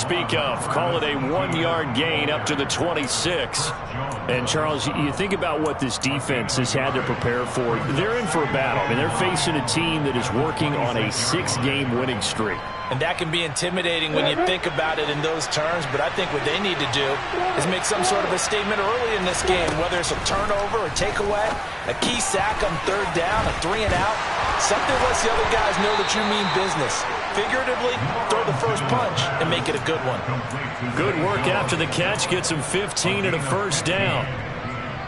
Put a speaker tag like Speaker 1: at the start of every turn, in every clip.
Speaker 1: speak of. Call it a 1-yard gain up to the 26. And, Charles, you think about what this defense has had to prepare for. They're in for a battle. I mean, they're facing a team that is working on a 6-game winning streak.
Speaker 2: And that can be intimidating when you think about it in those terms, but I think what they need to do is make some sort of a statement early in this game, whether it's a turnover, a takeaway, a key sack on 3rd down, a 3-and-out, something lets the other guys know that you mean business. Figuratively, throw the first punch and make it a good one.
Speaker 1: Good work after the catch, gets him 15 and a first down.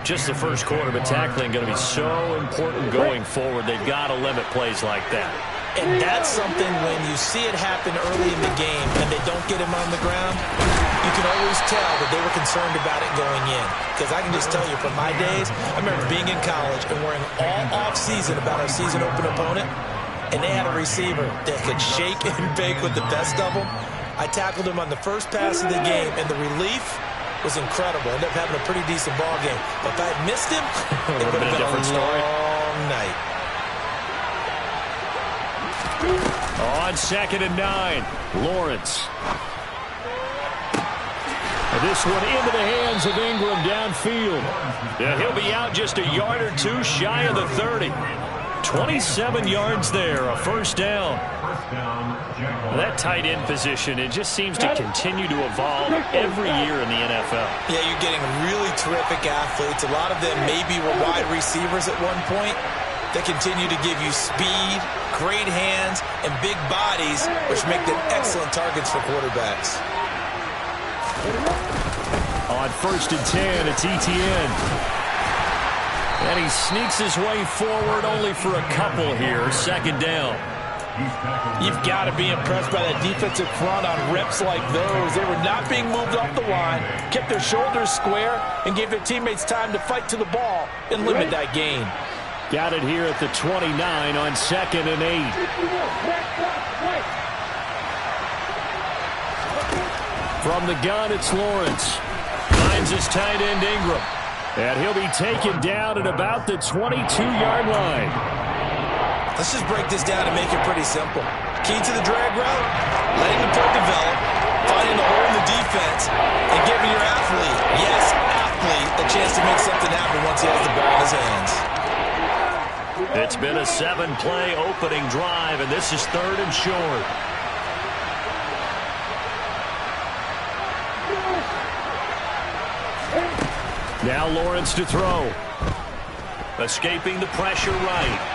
Speaker 1: Just the first quarter, but tackling going to be so important going forward. They've got to limit plays like that.
Speaker 2: And that's something when you see it happen early in the game and they don't get him on the ground, you can always tell that they were concerned about it going in. Because I can just tell you from my days, I remember being in college and worrying all off-season about our season-open opponent, and they had a receiver that could shake and bake with the best of them. I tackled him on the first pass of the game, and the relief was incredible. Ended up having a pretty decent ball game. But if I had missed him, it would have been a long night.
Speaker 1: On 2nd and 9, Lawrence. And this one into the hands of Ingram downfield. Yeah, he'll be out just a yard or two shy of the 30. 27 yards there, a first down. That tight end position, it just seems to continue to evolve every year in the NFL.
Speaker 2: Yeah, you're getting really terrific athletes. A lot of them maybe were wide receivers at one point. They continue to give you speed, great hands, and big bodies, which make them excellent targets for quarterbacks.
Speaker 1: On 1st and 10, it's Etienne. And he sneaks his way forward only for a couple here. 2nd down.
Speaker 2: You've got to be impressed by that defensive front on reps like those. They were not being moved off the line, kept their shoulders square, and gave their teammates time to fight to the ball and limit that gain.
Speaker 1: Got it here at the 29 on 2nd and 8. From the gun, it's Lawrence. Finds his tight end, Ingram. And he'll be taken down at about the 22-yard line.
Speaker 2: Let's just break this down and make it pretty simple. Key to the drag route, letting the play develop, finding the hole in the defense, and giving your athlete, yes, athlete, a chance to make something happen once he has the ball in his hands.
Speaker 1: It's been a 7-play opening drive, and this is 3rd and short. Now Lawrence to throw. Escaping the pressure right.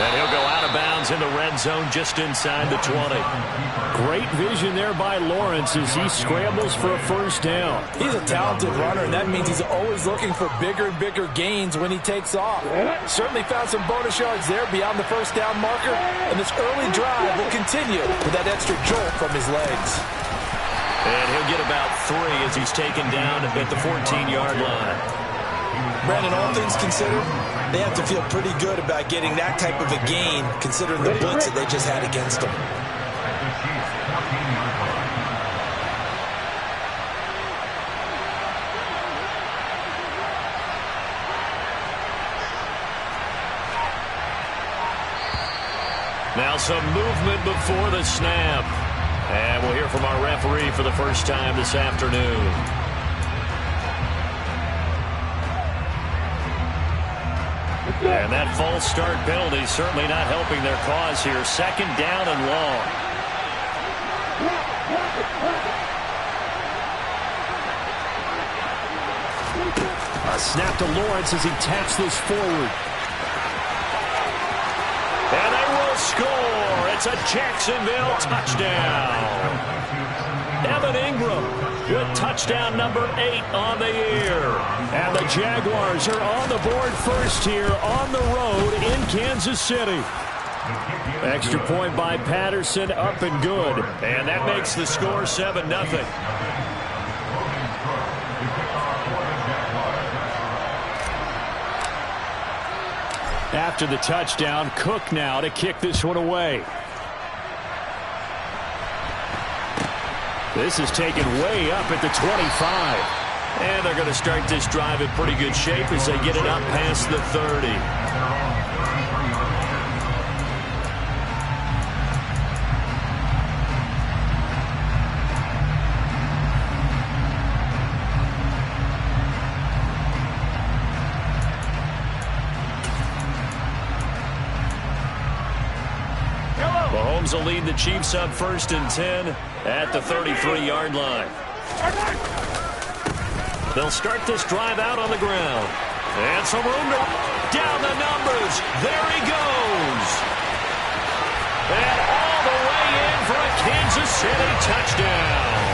Speaker 1: And he'll go out of bounds in the red zone just inside the 20. Great vision there by Lawrence as he scrambles for a first down.
Speaker 2: He's a talented runner, and that means he's always looking for bigger and bigger gains when he takes off. Certainly found some bonus yards there beyond the first down marker, and this early drive will continue with that extra jolt from his legs.
Speaker 1: And he'll get about 3 as he's taken down at the 14-yard line.
Speaker 2: Brandon, all things considered, they have to feel pretty good about getting that type of a gain, considering the blitz that they just had against them.
Speaker 1: Now some movement before the snap. And we'll hear from our referee for the first time this afternoon. And that false start penalty certainly not helping their cause here. 2nd down and long. A snap to Lawrence as he taps this forward. And they will score. It's a Jacksonville touchdown. Evan Ingram with touchdown number 8 on the year. And the Jaguars are on the board first here on the road in Kansas City. Extra point by Patterson, up and good. And that makes the score 7-0. After the touchdown, Cook now to kick this one away. This is taken way up at the 25. And they're going to start this drive in pretty good shape as they get it up past the 30. Jaguars will lead the Chiefs up 1st and 10 at the 33-yard line. They'll start this drive out on the ground. And some room to down the numbers. There he goes. And all the way in for a Kansas City touchdown.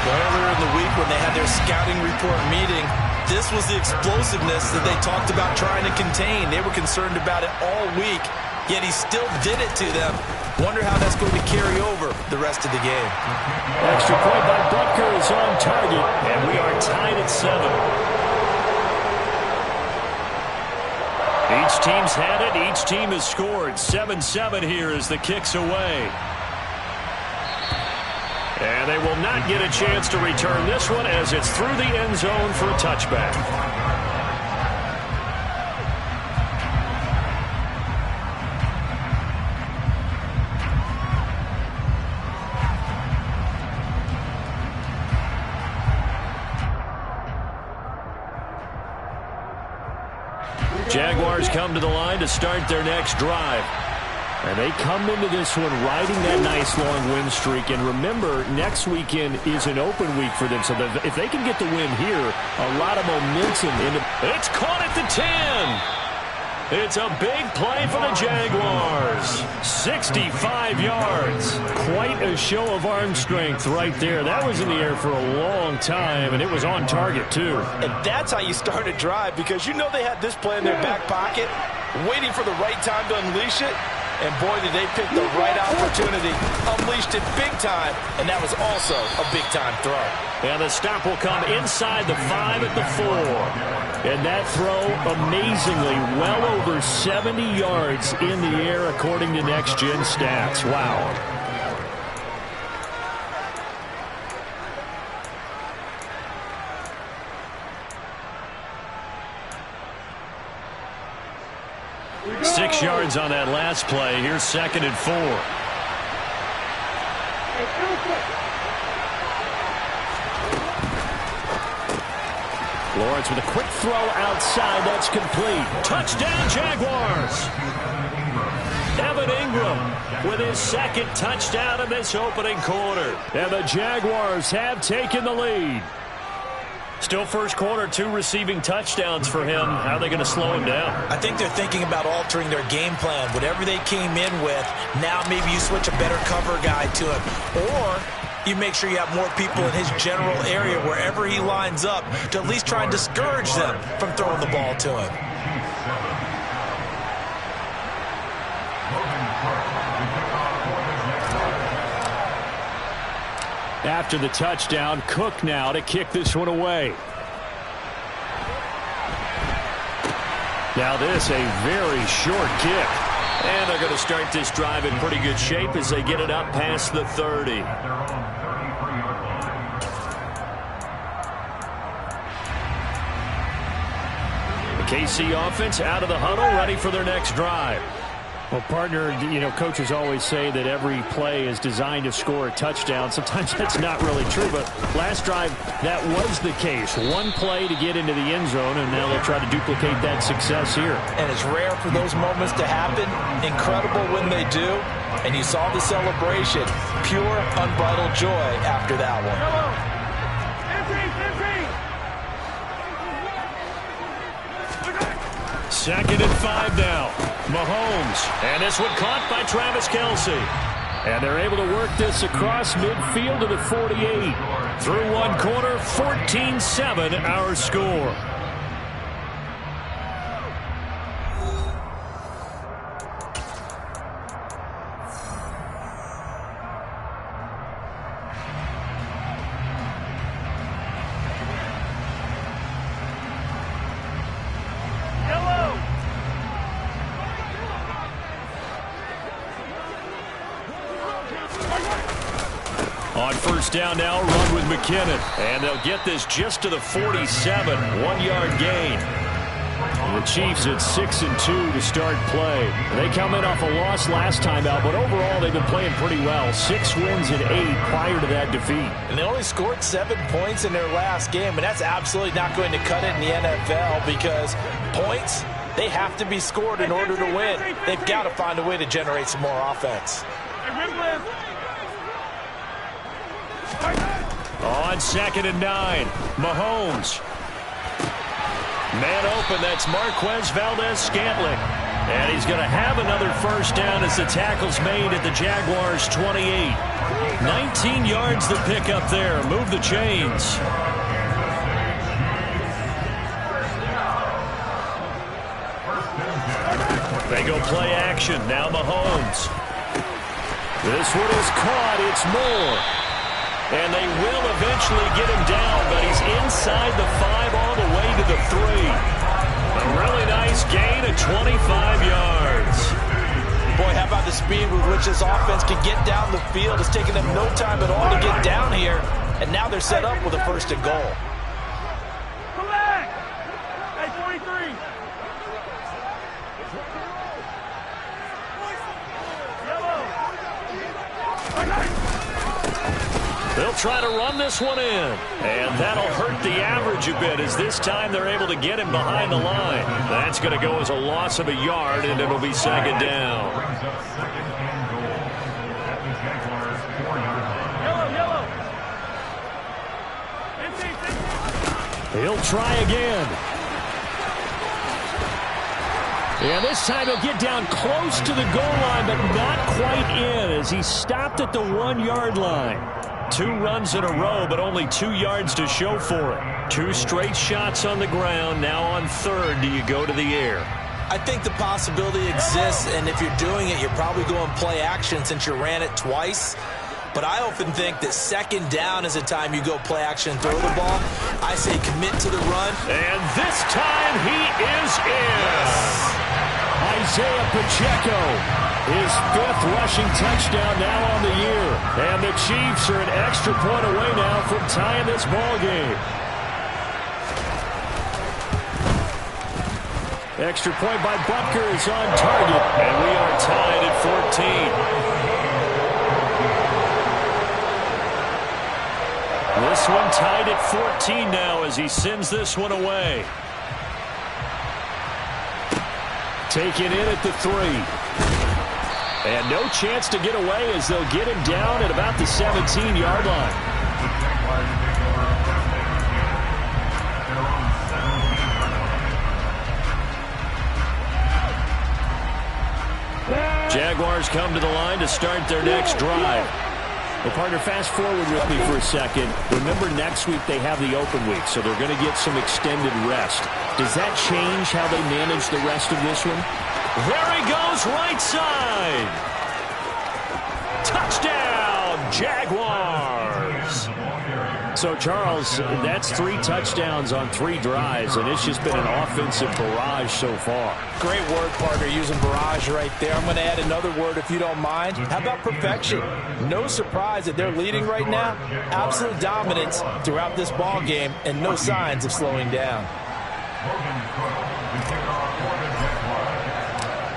Speaker 2: Earlier in the week when they had their scouting report meeting, this was the explosiveness that they talked about trying to contain. They were concerned about it all week, yet he still did it to them. Wonder how that's going to carry over the rest of the game.
Speaker 1: Extra point by Butker is on target, and we are tied at 7. Each team's had it. Each team has scored. 7-7 here as the kick's away. And they will not get a chance to return this one as it's through the end zone for a touchback. Jaguars come to the line to start their next drive. And they come into this one riding that nice long win streak. And remember, next weekend is an open week for them. So if they can get the win here, a lot of momentum. It's caught at the 10. It's a big play for the Jaguars. 65 yards. Quite a show of arm strength right there. That was in the air for a long time, and it was on target, too.
Speaker 2: And that's how you start a drive, because you know they had this play in their back pocket, waiting for the right time to unleash it. And boy, did they pick the right opportunity. Unleashed it big time, and that was also a big-time throw.
Speaker 1: And the stop will come inside the 5 at the 4. And that throw, amazingly, well over 70 yards in the air, according to Next Gen Stats. Wow. Six yards on that last play. Here's 2nd and 4. Lawrence with a quick throw outside. That's complete. Touchdown, Jaguars. Evan Ingram with his 2nd touchdown in this opening quarter. And the Jaguars have taken the lead. Still first quarter, 2 receiving touchdowns for him. How are they going to slow him down?
Speaker 2: I think they're thinking about altering their game plan. Whatever they came in with, now maybe you switch a better cover guy to him. Or you make sure you have more people in his general area wherever he lines up to at least try and discourage them from throwing the ball to him.
Speaker 1: After the touchdown, Cook now to kick this one away. Now this, a very short kick. And they're going to start this drive in pretty good shape as they get it up past the 30. The KC offense out of the huddle, ready for their next drive. Well, partner, you know, coaches always say that every play is designed to score a touchdown. Sometimes that's not really true, but last drive, that was the case. One play to get into the end zone, and now they'll try to duplicate that success here.
Speaker 2: And it's rare for those moments to happen. Incredible when they do. And you saw the celebration. Pure, unbridled joy after that one.
Speaker 1: 2nd and 5 now. Mahomes. And this one caught by Travis Kelce. And they're able to work this across midfield to the 48. Through one quarter, 14-7 our score. On first down now, run with McKinnon. And they'll get this just to the 47. 1-yard gain. And the Chiefs at 6-2 to start play. They come in off a loss last time out, but overall they've been playing pretty well. 6 wins and 8 prior to that defeat.
Speaker 2: And they only scored 7 points in their last game, and that's absolutely not going to cut it in the NFL because points, they have to be scored in order to win. They've got to find a way to generate some more offense.
Speaker 1: On 2nd and 9, Mahomes. Man open, that's Marquez Valdes-Scantling. And he's going to have another first down as the tackle's made at the Jaguars' 28. 19 yards to pick up there. Move the chains. They go play action. Now Mahomes. This one is caught. It's Moore. And they will eventually get him down, but he's inside the 5 all the way to the 3. A really nice gain of 25 yards.
Speaker 2: Boy, how about the speed with which this offense can get down the field? It's taken them no time at all to get down here, and now they're set up with a 1st and goal.
Speaker 3: Come back! Hey, 23!
Speaker 1: They'll try to run this one in. And that'll hurt the average a bit as this time they're able to get him behind the line. That's going to go as a loss of a yard, and it'll be 2nd down. He'll try again. And this time he'll get down close to the goal line, but not quite in as he stopped at the 1-yard line. 2 runs in a row, but only 2 yards to show for it. 2 straight shots on the ground. Now on 3rd, do you go to the air?
Speaker 2: I think the possibility exists, and if you're doing it, you're probably going play action since you ran it twice. But I often think that 2nd down is the time you go play action and throw the ball. I say commit to the run.
Speaker 1: And this time he is in. Isaiah Pacheco, his 5th rushing touchdown now on the year. And the Chiefs are an extra point away now from tying this ball game. Extra point by Butker is on target, and we are tied at 14. This one tied at 14 now as he sends this one away. Taken in at the 3. And no chance to get away as they'll get him down at about the 17-yard line. Jaguars come to the line to start their next drive. Well, partner, fast forward with me for a second. Remember, next week they have the open week, so they're going to get some extended rest. Does that change how they manage the rest of this one? There he goes, right side. Touchdown, Jaguars. So, Charles, that's 3 touchdowns on 3 drives, and it's just been an offensive barrage so far.
Speaker 2: Great word, partner, using barrage right there. I'm going to add another word if you don't mind. How about perfection? No surprise that they're leading right now. Absolute dominance throughout this ball game and no signs of slowing down.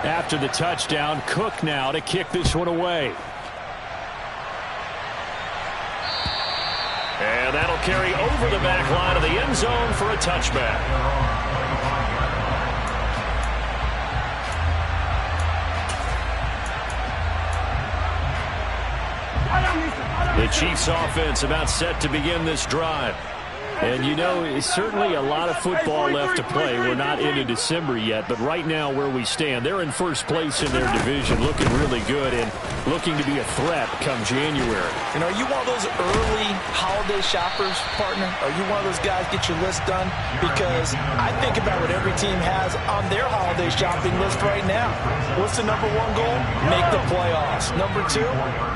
Speaker 1: After the touchdown, Cook now to kick this one away. And that'll carry over the back line of the end zone for a touchback. The Chiefs offense about set to begin this drive. And, you know, it's certainly a lot of football left to play. We're not into December yet, but right now where we stand, they're in first place in their division, looking really good and looking to be a threat come January.
Speaker 2: And are you one of those early holiday shoppers, partner? Are you one of those guys get your list done? Because I think about what every team has on their holiday shopping list right now. What's the number 1 goal? Make the playoffs. Number 2,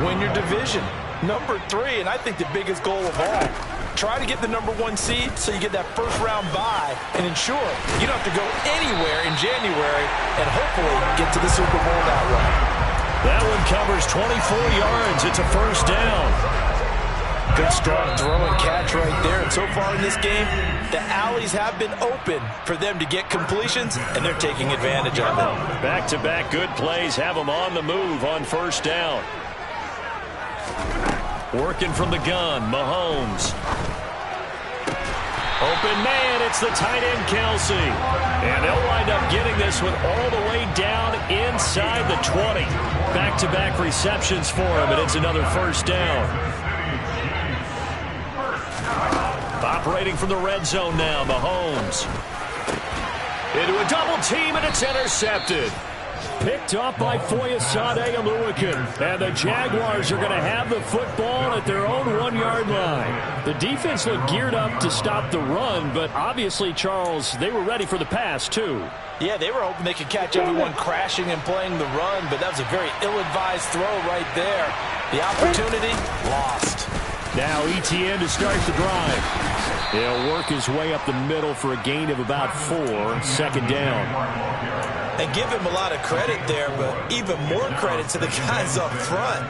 Speaker 2: win your division. Number 3, and I think the biggest goal of all, try to get the number 1 seed so you get that first-round bye and ensure you don't have to go anywhere in January and hopefully get to the Super Bowl that way.
Speaker 1: That one covers 24 yards. It's a first down.
Speaker 2: Good strong throw and catch right there. And so far in this game, the alleys have been open for them to get completions, and they're taking advantage of it.
Speaker 1: Back-to-back good plays have them on the move on first down. Working from the gun, Mahomes. Open man, it's the tight end, Kelce. And they'll wind up getting this one all the way down inside the 20. Back-to-back receptions for him, and it's another first down. Operating from the red zone now, Mahomes. Into a double team, and it's intercepted. Picked off by Foyesade Oluokun. And the Jaguars are going to have the football at their own 1-yard line. The defense looked geared up to stop the run, but obviously, Charles, they were ready for the pass, too.
Speaker 2: Yeah, they were hoping they could catch everyone crashing and playing the run, but that was a very ill-advised throw right there. The opportunity, lost.
Speaker 1: Now Etienne to start the drive. He'll work his way up the middle for a gain of about 4, second down.
Speaker 2: And give him a lot of credit there, but even more credit to the guys up front.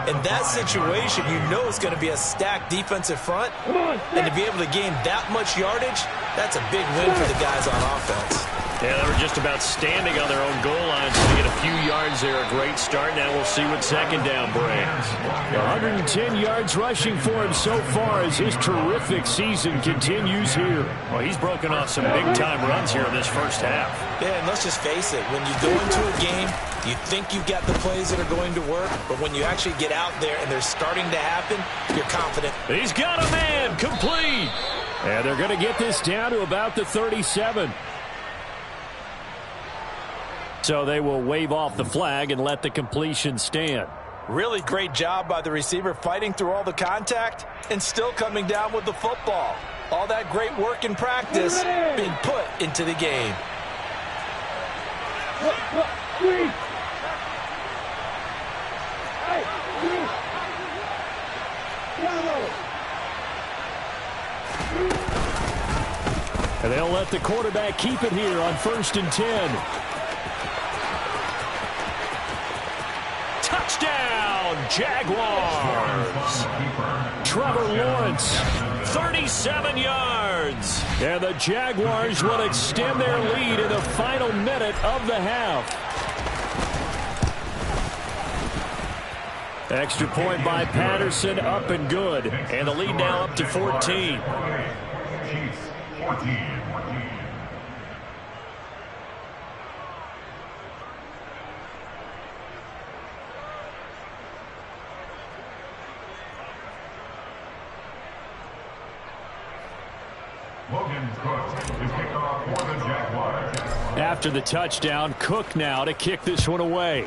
Speaker 2: In that situation, you know it's going to be a stacked defensive front. And to be able to gain that much yardage, that's a big win for the guys on offense.
Speaker 1: Yeah, they were just about standing on their own goal line, so to get a few yards there, a great start. Now we'll see what second down brings. 110 yards rushing for him so far as his terrific season continues here. Well, he's broken off some big-time runs here in this first half.
Speaker 2: Yeah, and let's just face it, when you go into a game, you think you've got the plays that are going to work, but when you actually get out there and they're starting to happen, you're confident.
Speaker 1: He's got a man, complete. And they're going to get this down to about the 37. So they will wave off the flag and let the completion stand.
Speaker 2: Really great job by the receiver fighting through all the contact and still coming down with the football. All that great work in practice being put into the game.
Speaker 1: And they'll let the quarterback keep it here on 1st and 10. Touchdown, Jaguars. Trevor Lawrence, 37 yards. And the Jaguars will extend their lead in the final minute of the half. Extra point by Patterson, up and good. And the lead now up to 14. After the touchdown, Cook now to kick this one away.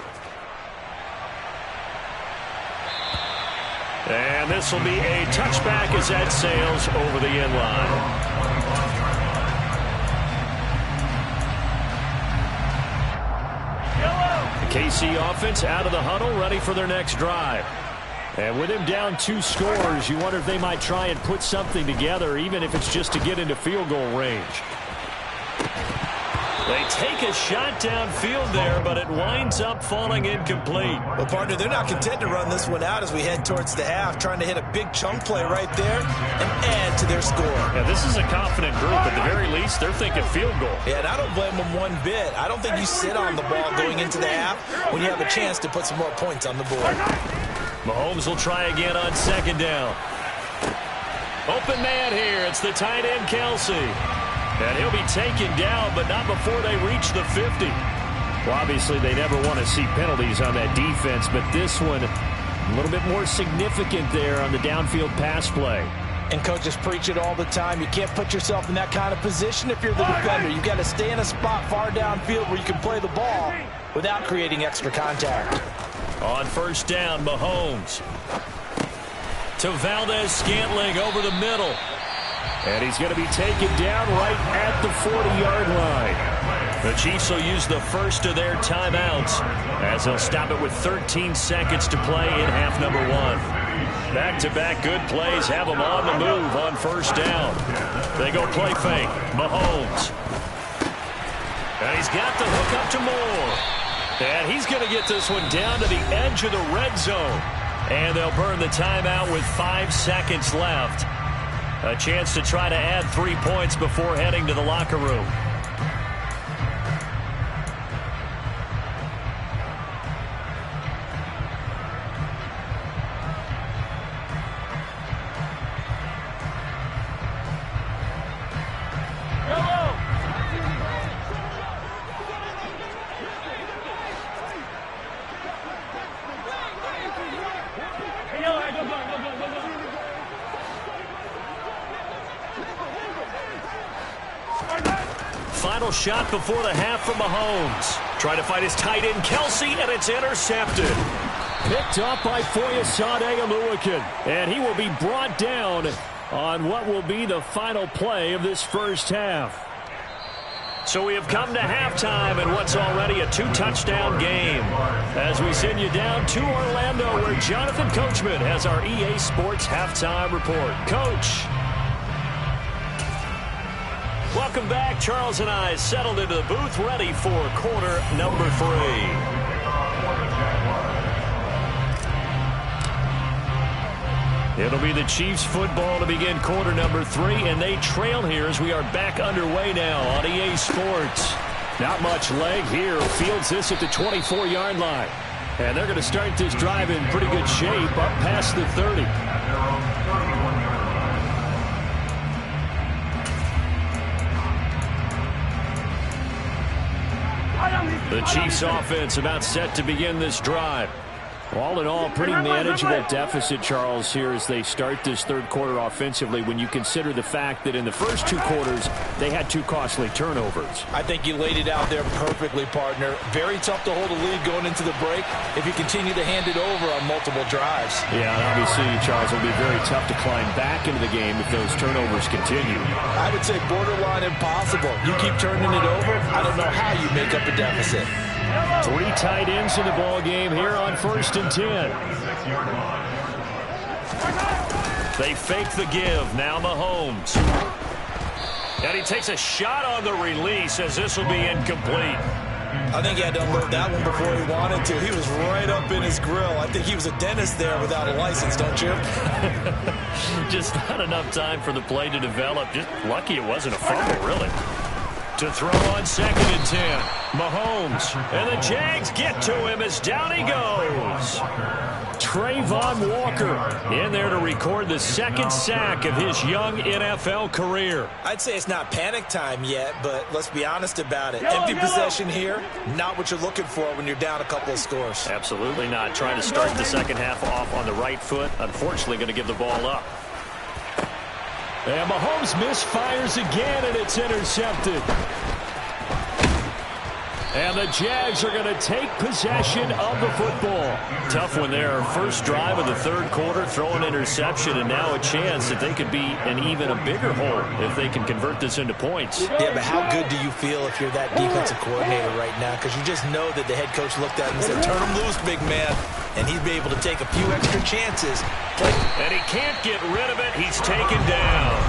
Speaker 1: And this will be a touchback as that sails over the end line. The KC offense out of the huddle, ready for their next drive. And with him down 2 scores, you wonder if they might try and put something together, even if it's just to get into field goal range. They take a shot downfield there, but it winds up falling incomplete.
Speaker 2: Well, partner, they're not content to run this one out as we head towards the half, trying to hit a big chunk play right there and add to their score.
Speaker 1: Yeah, this is a confident group. At the very least, they're thinking field goal.
Speaker 2: Yeah, and I don't blame them one bit. I don't think you sit on the ball going into the half when you have a chance to put some more points on the board.
Speaker 1: Mahomes will try again on second down. Open man here. It's the tight end, Kelce. And he'll be taken down, but not before they reach the 50. Well, obviously, they never want to see penalties on that defense, but this one a little bit more significant there on the downfield pass play.
Speaker 2: And coaches preach it all the time. You can't put yourself in that kind of position if you're the defender. You've got to stay in a spot far downfield where you can play the ball without creating extra contact.
Speaker 1: On first down, Mahomes to Valdez-Scantling over the middle. And he's going to be taken down right at the 40-yard line. The Chiefs will use the first of their timeouts as they'll stop it with 13 seconds to play in half number 1. Back-to-back good plays have them on the move on first down. They go play fake. Mahomes. And he's got the hook up to Moore. And he's going to get this one down to the edge of the red zone. And they'll burn the timeout with 5 seconds left. A chance to try to add 3 points before heading to the locker room. final shot before the half from Mahomes. Trying to find his tight end, Kelsey, and it's intercepted. Picked up by Foyesade Oluwakin. And he will be brought down on what will be the final play of this first half. So we have come to halftime in what's already a 2-touchdown game. As we send you down to Orlando, where Jonathan Coachman has our EA Sports halftime report. Coach. Welcome back. Charles and I settled into the booth, ready for quarter number 3. It'll be the Chiefs football to begin quarter number 3, and they trail here as we are back underway now on EA Sports. Not much leg here. Fields this at the 24-yard line. And they're going to start this drive in pretty good shape up past the 30. The Chiefs offense about set to begin this drive. All in all, pretty manageable deficit, Charles, here as they start this third quarter offensively when you consider the fact that in the first 2 quarters, they had 2 costly turnovers.
Speaker 2: I think you laid it out there perfectly, partner. Very tough to hold a lead going into the break if you continue to hand it over on multiple drives.
Speaker 1: Yeah, and obviously, Charles, it'll be very tough to climb back into the game if those turnovers continue.
Speaker 2: I would say borderline impossible. You keep turning it over, I don't know how you make up a deficit.
Speaker 1: 3 tight ends in the ball game here on 1st and 10. They fake the give. Now Mahomes. And he takes a shot on the release as this will be incomplete.
Speaker 2: I think he had to unload that one before he wanted to. He was right up in his grill. I think he was a dentist there without a license, don't you?
Speaker 1: Just not enough time for the play to develop. Just lucky it wasn't a fumble, really. To throw on 2nd and 10. Mahomes. And the Jags get to him as down he goes. Trayvon Walker in there to record the 2nd sack of his young NFL career.
Speaker 2: I'd say it's not panic time yet, but let's be honest about it. Empty possession here, not what you're looking for when you're down a couple of scores.
Speaker 1: Absolutely not. Trying to start the second half off on the right foot. Unfortunately, going to give the ball up. And Mahomes misfires again, and it's intercepted. And the Jags are going to take possession of the football. Tough one there. First drive of the third quarter, throw an interception, and now a chance that they could be in even a bigger hole if they can convert this into points.
Speaker 2: Yeah, but how good do you feel if you're that defensive coordinator right now? Because you just know that the head coach looked at him and said, turn him loose, big man. And he'd be able to take a few extra chances.
Speaker 1: And he can't get rid of it. He's taken down.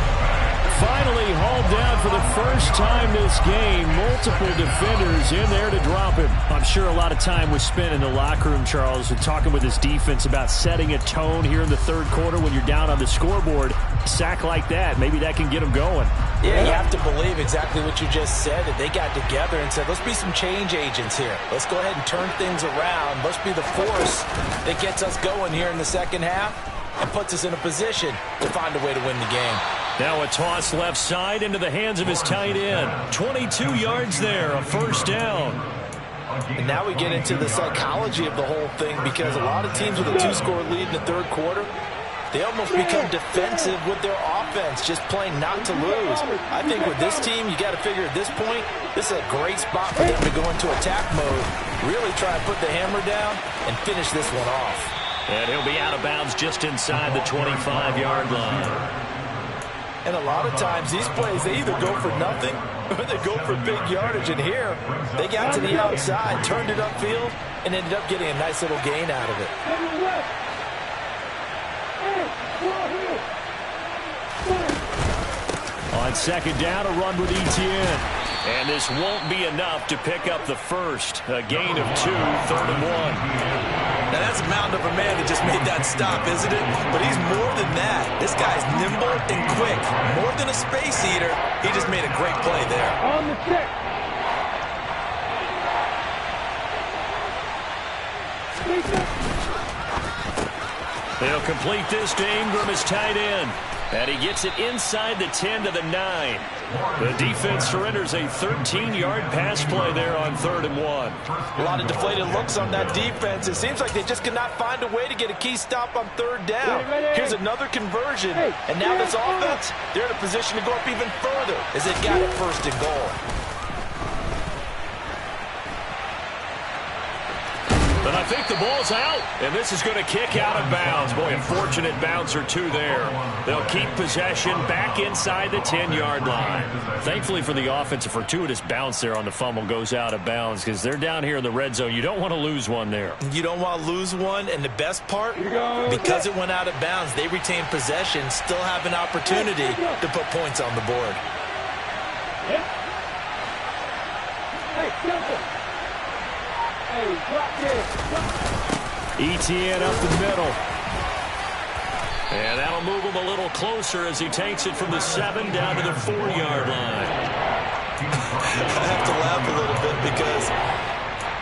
Speaker 1: Finally hauled down for the first time this game. Multiple defenders in there to drop him. I'm sure a lot of time was spent in the locker room, Charles, with talking with his defense about setting a tone here in the third quarter when you're down on the scoreboard. A sack like that, maybe that can get them going.
Speaker 2: Yeah, you have to believe exactly what you just said, that they got together and said, let's be some change agents here. Let's go ahead and turn things around. Let's be the force that gets us going here in the second half and puts us in a position to find a way to win the game.
Speaker 1: Now a toss left side into the hands of his tight end. 22 yards there, a first down.
Speaker 2: And now we get into the psychology of the whole thing, because a lot of teams with a 2-score lead in the third quarter, they almost become defensive with their offense, just playing not to lose. I think with this team, you got to figure at this point, this is a great spot for them to go into attack mode, really try to put the hammer down and finish this one off.
Speaker 1: And he'll be out of bounds just inside the 25-yard line.
Speaker 2: And a lot of times these plays, they either go for nothing or they go for big yardage. And here, they got to the outside, turned it upfield, and ended up getting a nice little gain out of it.
Speaker 1: On second down, a run with Etienne. And this won't be enough to pick up the first. A gain of 2, 3rd and 1.
Speaker 2: Now, that's a mountain of a man that just made that stop, isn't it? But he's more than that. This guy's nimble and quick. More than a space eater, he just made a great play there.
Speaker 3: On the stick.
Speaker 1: They'll complete this to Ingram as tight end. And he gets it inside the 10 to the 9. The defense surrenders a 13-yard pass play there on 3rd and 1.
Speaker 2: A lot of deflated looks on that defense. It seems like they just cannot find a way to get a key stop on 3rd down. Here's another conversion. And now this offense, they're in a position to go up even further as they've got it 1st and goal.
Speaker 1: the ball's out, and this is going to kick out of bounds. Boy, a fortunate bounce or two there. They'll keep possession back inside the 10-yard line. Thankfully for the offense, a fortuitous bounce there on the fumble goes out of bounds because they're down here in the red zone. You don't want to lose one there.
Speaker 2: You don't want to lose one, and the best part, because it went out of bounds, they retain possession, still have an opportunity to put points on the board.
Speaker 1: Etienne up the middle. And that'll move him a little closer as he takes it from the 7 down to the 4-yard line.
Speaker 2: I have to laugh a little bit because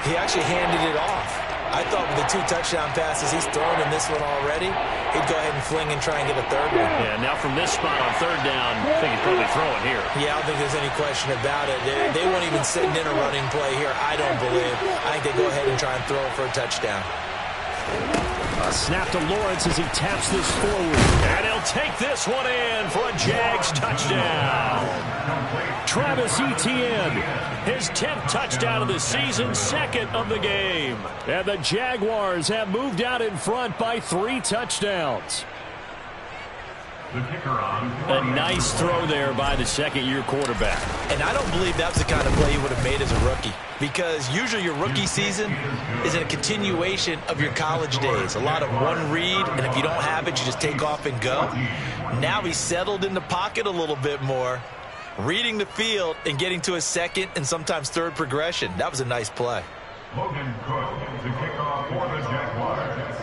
Speaker 2: he actually handed it off. I thought with the 2 touchdown passes he's thrown in this one already, he'd go ahead and fling and try and get a third one.
Speaker 1: Yeah, now from this spot on 3rd down, I think he's probably throwing here.
Speaker 2: Yeah, I don't think there's any question about it. They won't even send in a running play here, I don't believe. I think they go ahead and try and throw it for a touchdown.
Speaker 1: A snap to Lawrence as he taps this forward. And he'll take this one in for a Jags touchdown. Travis Etienne, his 10th touchdown of the season, 2nd of the game. And the Jaguars have moved out in front by 3 touchdowns. A nice throw there by the second-year quarterback.
Speaker 2: And I don't believe that was the kind of play he would have made as a rookie, because usually your rookie season is a continuation of your college days. A lot of one read, and if you don't have it, you just take off and go. Now he's settled in the pocket a little bit more, reading the field and getting to a second and sometimes third progression. That was a nice play.
Speaker 4: Logan Cook to kick off for the Jaguars.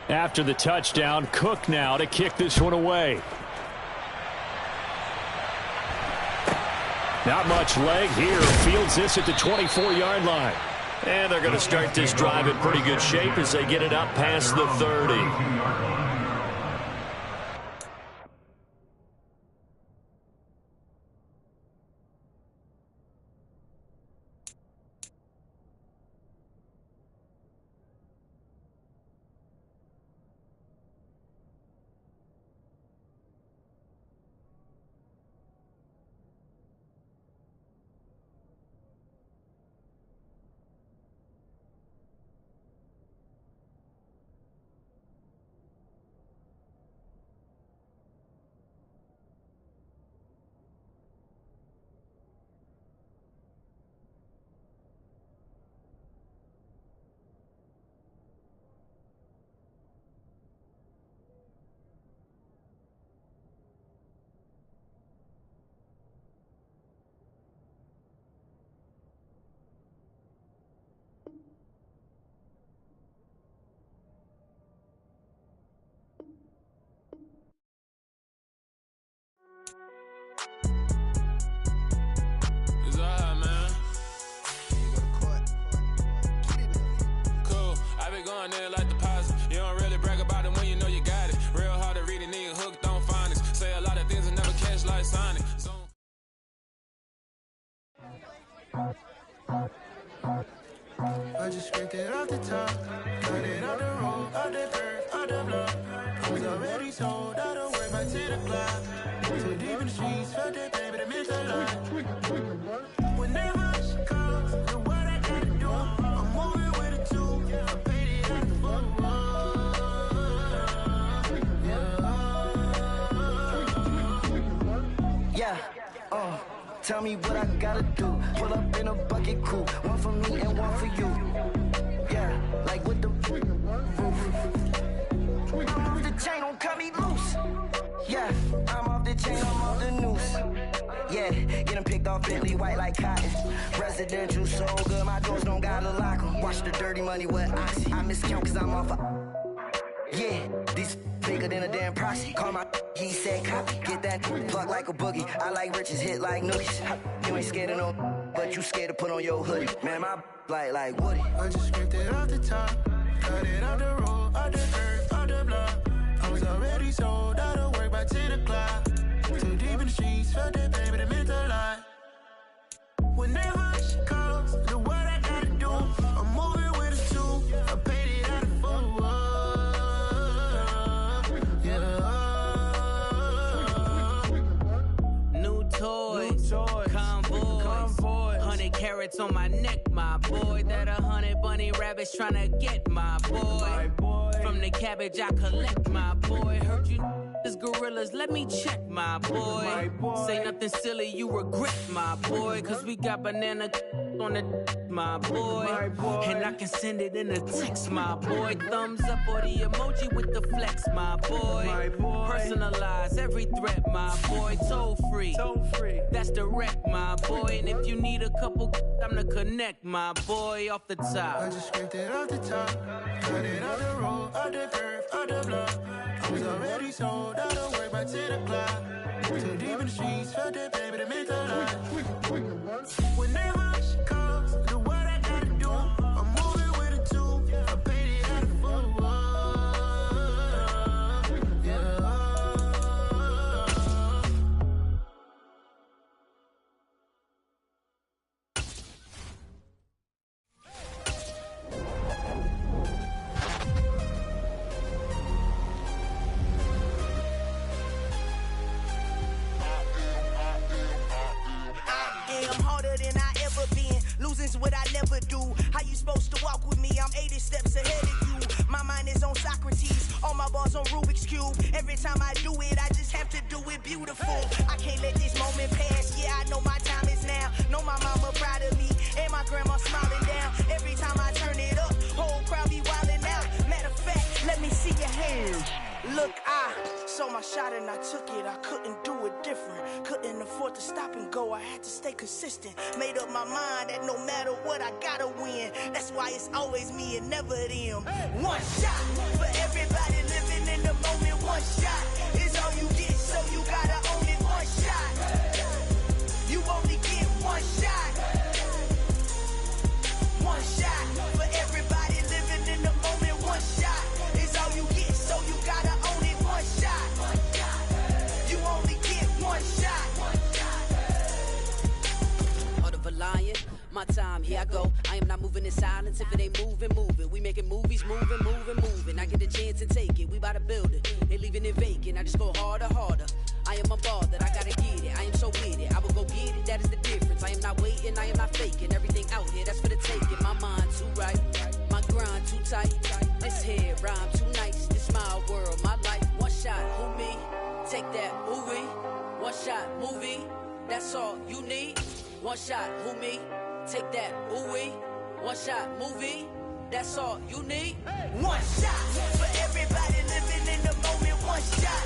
Speaker 1: After the touchdown, Cook now to kick this one away. Not much leg here. Fields this at the 24-yard line. And they're going to start this drive in pretty good shape as they get it up past the 30.
Speaker 5: There like deposit. You don't really brag about it when you know you got it. Real hard to read a nigga hooked on phonics. Say a lot of things and never catch like Sonic.
Speaker 6: I just scraped it off the top, cut it off the road, off the curve, off the block. I was already sold, I don't work by 10 o'clock. So deep in the streets, felt that baby, that meant a lot. Whenever she calls, and what I gotta do, I'm moving with a 2. I paid it at the tell me what I gotta do. Pull up in a bucket crew, one for me and one for you. Yeah, like with the roof. I'm off the chain, don't cut me loose. Yeah, I'm off the chain, I'm off the noose. Yeah, getting picked off Bentley white like cotton. Residential so good, my doors don't gotta lock 'em. Watch the dirty money with Oxy. I miscount cause I'm off yeah, these bigger than a damn proxy. Call my he said copy. Get that plug like a boogie. I like riches, hit like noogies. You ain't scared of no, but you scared to put on your hoodie. Man, my like Woody. I just scraped it off the top, cut it off the road, off the curve, off the block. I was already sold, out of work by 10 o'clock. Too deep in the streets, felt that baby, that meant a lot. Whenever she calls, know what I gotta do. I'm moving with a 2. I paid it out of 4.
Speaker 7: New toys, convoy, racks on my neck, my boy. That 100 bunny rabbits tryna get my boy. From the cabbage I collect, my boy. Heard you is gorillas, let me check, my boy. Say nothing silly, you regret, my boy. Cause we got banana on the my boy. And I can send it in a text, my boy. Thumbs up or the emoji with the flex, my boy. Personalize every threat, my boy. Toll free, that's direct, my boy. And if you need a couple, I'm the connect, my boy. Off the top,
Speaker 8: I just scraped it off the top, got it off the road, off the curve, off the block. I was already sold, I don't worry about 10 o'clock. Too deep in the streets, felt that baby to make the line. Whenever she calls, do what I gotta do. I'm moving with a two, I paid it out of full.
Speaker 6: Losing's what I never do. How you supposed to walk with me? I'm 80 steps ahead of you. My mind is on Socrates, all my bars on Rubik's Cube. Every time I do it, I just have to do it beautiful. I can't let this moment pass. Yeah, I know my time is now. Know my mama proud of me, and my grandma smiling down. Every time I turn it up, whole crowd be wildin' out. Matter of fact, let me see your hands. Look, I saw my shot and I took it. I couldn't do it different. Couldn't afford to stop and go. I had to stay consistent. Made up my mind that no matter what, I gotta win. That's why it's always me and never them. One shot for everybody living in the moment. One shot is all you get, so you gotta own it. One shot. You only get one shot. One shot for everybody living in the moment. One shot is all you get, so you gotta own it. One shot. You only get one shot.
Speaker 7: Heart of a lion, my time, here I go. I am not moving in silence. If it ain't moving, moving. We making movies, moving, moving, moving. I get a chance and take it. We bout to build it. They leaving it vacant. I just go harder, harder. I am a ball that I gotta get it. I am so with it. I will go get it. That is the difference. I am not waiting. I am not faking. Everything out here, that's for the taking. My mind too right. My grind too tight. This here rhyme too nice. This my world, my life. One shot, who me? Take that, movie. One shot, movie. That's all you need. One shot, who me? Take that, ooh-wee. One shot, movie. That's all you need.
Speaker 6: One shot for everybody living in the moment. One shot.